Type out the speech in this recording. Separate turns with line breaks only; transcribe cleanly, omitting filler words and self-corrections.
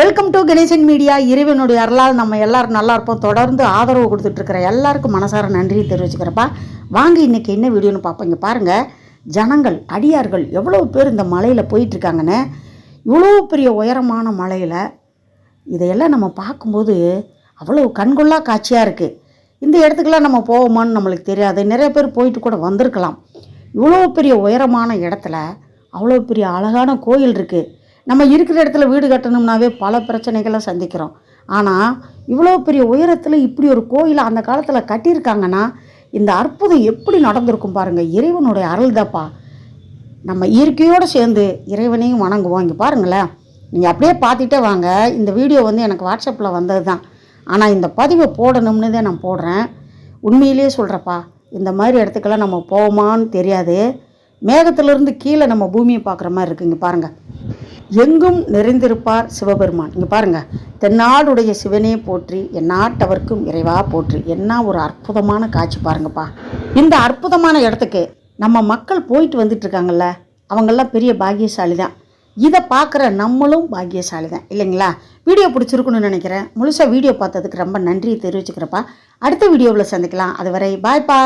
Welcome to Ganesan media. இறைவனுடைய அருளால் நம்ம எல்லாரும் நல்லா இருப்போம். தொடர்ந்து ஆதரவு கொடுத்துட்ருக்கிற எல்லாருக்கும் மனசார நன்றி தெரிவிச்சுக்கிறப்பா. வாங்க இன்றைக்கி என்ன வீடியோன்னு பார்ப்போம். இங்கே பாருங்கள், ஜனங்கள் அடியார்கள் எவ்வளோ பேர் இந்த மலையில் போயிட்டுருக்காங்கன்னு. இவ்வளோ பெரிய உயரமான மலையில் இதையெல்லாம் நம்ம பார்க்கும்போது அவ்வளோ கண்கொள்ளா காட்சியாக இருக்குது. இந்த இடத்துக்கெல்லாம் நம்ம போவோமான்னு நம்மளுக்கு தெரியாது. நிறைய பேர் போயிட்டு கூட வந்திருக்கலாம். இவ்வளோ பெரிய உயரமான இடத்துல அவ்வளோ பெரிய அழகான கோயில் இருக்குது. நம்ம இருக்கிற இடத்துல வீடு கட்டணும்னாவே பல பிரச்சனைகளை சந்திக்கிறோம். ஆனால் இவ்வளோ பெரிய உயரத்தில் இப்படி ஒரு கோயிலை அந்த காலத்தில் கட்டியிருக்காங்கன்னா இந்த அற்புதம் எப்படி நடந்திருக்கும் பாருங்கள். இறைவனுடைய அருள் தாப்பா. நம்ம இயற்கையோடு சேர்ந்து இறைவனையும் வணங்குவோம். இங்கே பாருங்களேன், நீங்கள் அப்படியே பார்த்துட்டே வாங்க. இந்த வீடியோ எனக்கு வாட்ஸ்அப்பில் வந்தது தான். ஆனால் இந்த பதிவை போடணும்னு தான் நான் போடுறேன். உண்மையிலே சொல்கிறப்பா, இந்த மாதிரி இடத்துக்கெல்லாம் நம்ம போவோமான்னு தெரியாது. மேகத்திலிருந்து கீழே நம்ம பூமியை பார்க்குற மாதிரி இருக்குது. இங்கே பாருங்கள், எங்கும் நிறைந்திருப்பார் சிவபெருமான். இங்கே பாருங்கள், தென்னாடுடைய சிவனே போற்றி, என் நாட்டவர்க்கும் இறைவா போற்றி. என்ன ஒரு அற்புதமான காட்சி பாருங்கப்பா. இந்த அற்புதமான இடத்துக்கு நம்ம மக்கள் போயிட்டு வந்துட்டுருக்காங்கல்ல, அவங்கெல்லாம் பெரிய பாக்கியசாலி தான். இதை பார்க்குற நம்மளும் பாக்கியசாலி தான் இல்லைங்களா? வீடியோ பிடிச்சிருக்குன்னு நினைக்கிறேன். முழுசாக வீடியோ பார்த்ததுக்கு ரொம்ப நன்றி தெரிவிச்சுக்கிறப்பா. அடுத்த வீடியோவில் சந்திக்கலாம். அதுவரை பாய்ப்பா.